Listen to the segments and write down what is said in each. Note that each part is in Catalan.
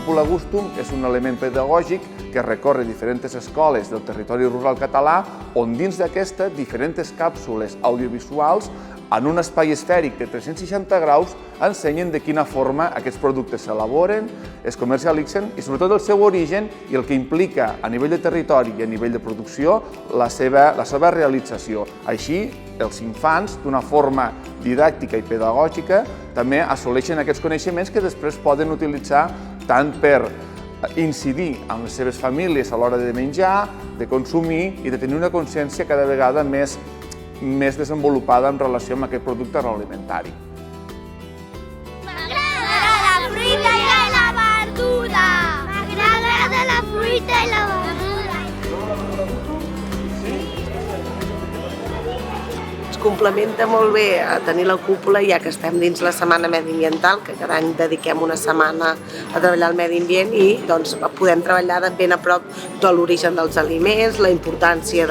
Cúpula Gustum és un element pedagògic que recorre diferents escoles del territori rural català, on dins d'aquesta diferents càpsules audiovisuals en un espai esfèric de 360 graus ensenyen de quina forma aquests productes s'elaboren, es comercialitzen i sobretot el seu origen i el que implica a nivell de territori i a nivell de producció la seva realització. Així, els infants, d'una forma didàctica i pedagògica, també assoleixen aquests coneixements que després poden utilitzar tant per incidir en les seves famílies a l'hora de menjar, de consumir i de tenir una consciència cada vegada més desenvolupada en relació amb aquest producte agroalimentari. M'agrada la fruita i la verdura! M'agrada la fruita i la verdura! Es complementa molt bé a tenir la cúpula, ja que estem dins la Setmana Mediambiental, que cada any dediquem una setmana a treballar el medi ambient i podem treballar ben a prop de l'origen dels aliments, la importància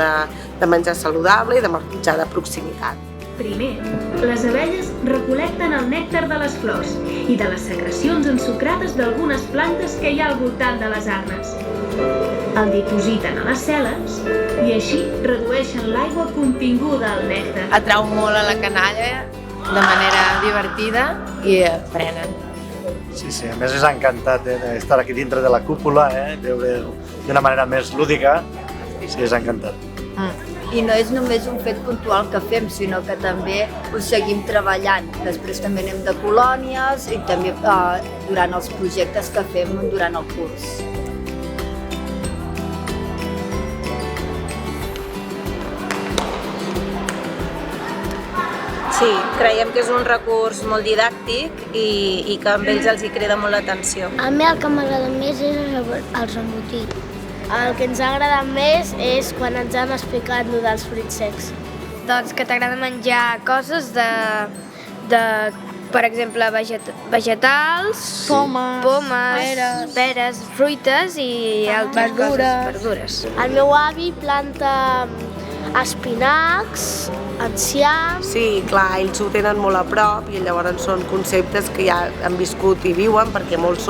de menjar saludable i de menjar de proximitat. Primer, les abelles recol·lecten el nèctar de les flors i de les secrecions ensucrades d'algunes plantes que hi ha al voltant de les arnes. El dipositen a les cel·les i així redueixen l'aigua continguda al nèctar. Atrau molt a la canalla de manera divertida i aprenen. Sí, a més és encantat d'estar aquí dintre de la cúpula, veure d'una manera més lúdica, sí, és encantat. I no és només un fet puntual que fem, sinó que també ho seguim treballant. Després també anem de colònies i també durant els projectes que fem durant el curs. Sí, creiem que és un recurs molt didàctic i que amb ells els hi crida molt l'atenció. A mi el que m'agrada més és els embotits. El que ens ha agradat més és quan ens han explicat allò dels fruits secs. Doncs que t'agrada menjar coses per exemple, vegetals, pomes, peres, fruites i altres verdures. El meu avi planta espinacs, enciam... Sí, clar, ells ho tenen molt a prop i llavors són conceptes que ja han viscut i viuen perquè molts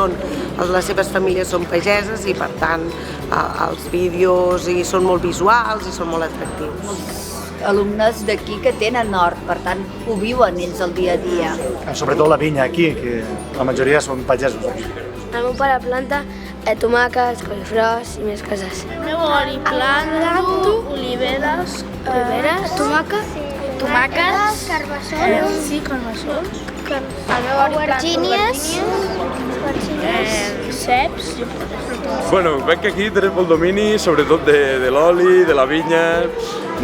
les seves famílies són pageses i per tant els vídeos són molt visuals i són molt atractius. Els alumnes d'aquí que tenen hort, per tant ho viuen ells el dia a dia. Sobretot la vinya aquí, que la majoria són pagesos. El meu pare planta tomàquets, coliflors i més coses. El meu avi planta oliveres, tomàquets, carbassols, sí, carbassols. El meu avi planta ceps. Bueno, veig que aquí tenen molt domini, sobretot de l'oli, de la vinya,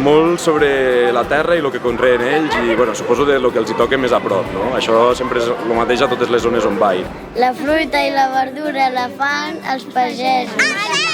molt sobre la terra i el que conreen ells i bueno, suposo de lo que els hi toca més a prop, no? Això sempre és el mateix a totes les zones on vaig. La fruita i la verdura la fan els pagesos.